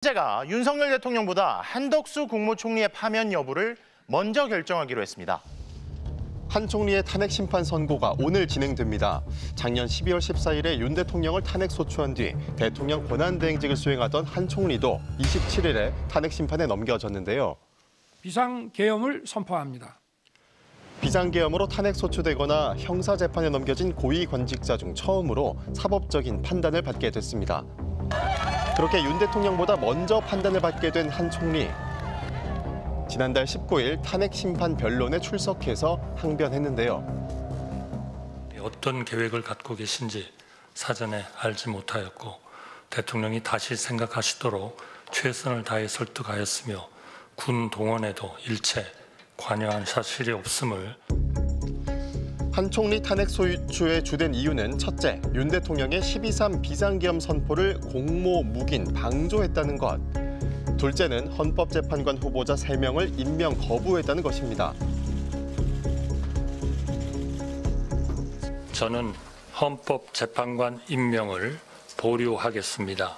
헌재가 윤석열 대통령보다 한덕수 국무총리의 파면 여부를 먼저 결정하기로 했습니다. 한 총리의 탄핵 심판 선고가 오늘 진행됩니다. 작년 12월 14일에 윤 대통령을 탄핵 소추한 뒤 대통령 권한대행직을 수행하던 한 총리도 27일에 탄핵 심판에 넘겨졌는데요. 비상계엄을 선포합니다. 비상계엄으로 탄핵 소추되거나 형사재판에 넘겨진 고위권직자 중 처음으로 사법적인 판단을 받게 됐습니다. 그렇게 윤 대통령보다 먼저 판단을 받게 된 한 총리. 지난달 19일 탄핵 심판 변론에 출석해서 항변했는데요. 어떤 계획을 갖고 계신지 사전에 알지 못하였고 대통령이 다시 생각하시도록 최선을 다해 설득하였으며 군 동원에도 일체 관여한 사실이 없음을. 한 총리 탄핵 소추의 주된 이유는 첫째, 윤 대통령의 12.3 비상계엄 선포를 공모묵인 방조했다는 것. 둘째는 헌법재판관 후보자 3명을 임명 거부했다는 것입니다. 저는 헌법재판관 임명을 보류하겠습니다.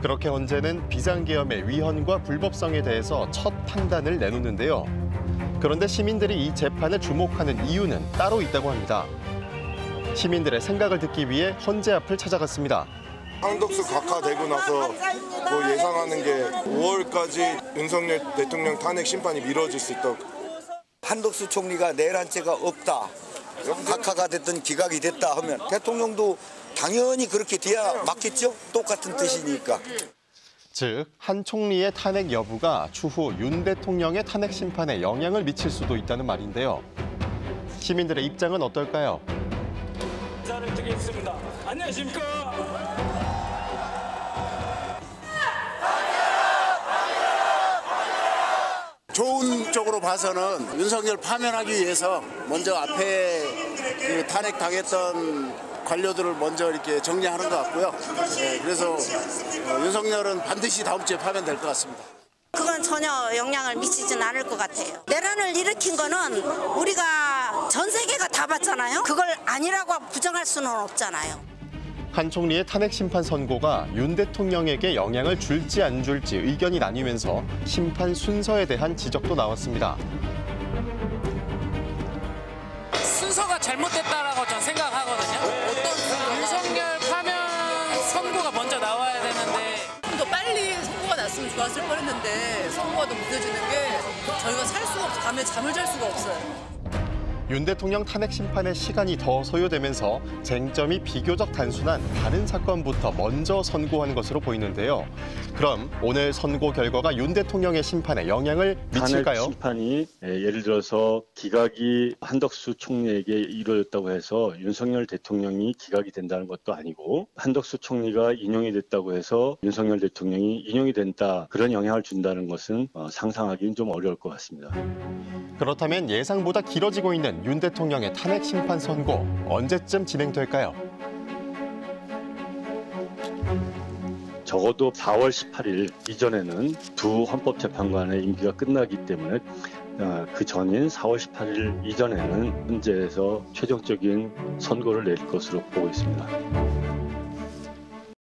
그렇게 헌재는 비상계엄의 위헌과 불법성에 대해서 첫 판단을 내놓는데요. 그런데 시민들이 이 재판을 주목하는 이유는 따로 있다고 합니다. 시민들의 생각을 듣기 위해 헌재 앞을 찾아갔습니다. 한덕수 각하되고 나서 뭐 예상하는 게 5월까지 윤석열 대통령 탄핵 심판이 미뤄질 수 있다고. 한덕수 총리가 내란죄가 없다. 각하가 됐든 기각이 됐다 하면 대통령도 당연히 그렇게 돼야 맞겠죠? 똑같은 뜻이니까. 즉, 한 총리의 탄핵 여부가 추후 윤 대통령의 탄핵 심판에 영향을 미칠 수도 있다는 말인데요. 시민들의 입장은 어떨까요? 인사를 드리겠습니다. 안녕하십니까? 좋은 쪽으로 봐서는 윤석열 파면하기 위해서 먼저 앞에 그 탄핵 당했던 관료들을 먼저 이렇게 정리하는 것 같고요. 그래서 윤석열은 반드시 다음 주에 파면될 것 같습니다. 그건 전혀 영향을 미치진 않을 것 같아요. 내란을 일으킨 거는 우리가 전 세계가 다 봤잖아요. 그걸 아니라고 부정할 수는 없잖아요. 한 총리의 탄핵 심판 선고가 윤 대통령에게 영향을 줄지 안 줄지 의견이 나뉘면서 심판 순서에 대한 지적도 나왔습니다. 순서가 잘못됐다라고 저는 생각하거든요. 어떤 윤석열 파면 선고가 먼저 나와야 되는데 좀 더 빨리 선고가 났으면 좋았을 뻔했는데 선고가 더 늦어지는 게 저희가 살 수가 없어. 밤에 잠을 잘 수가 없어요. 윤 대통령 탄핵 심판에 시간이 더 소요되면서 쟁점이 비교적 단순한 다른 사건부터 먼저 선고한 것으로 보이는데요. 그럼 오늘 선고 결과가 윤 대통령의 심판에 영향을 미칠까요? 탄핵 심판이 예를 들어서 기각이 한덕수 총리에게 이루어졌다고 해서 윤석열 대통령이 기각이 된다는 것도 아니고 한덕수 총리가 인용이 됐다고 해서 윤석열 대통령이 인용이 된다, 그런 영향을 준다는 것은 상상하기는 좀 어려울 것 같습니다. 그렇다면 예상보다 길어지고 있는 윤 대통령의 탄핵 심판 선고 언제쯤 진행될까요? 적어도 4월 18일 이전에는 두 헌법재판관의 임기가 끝나기 때문에 그 전인 4월 18일 이전에는 헌재에서 최종적인 선고를 내릴 것으로 보고 있습니다.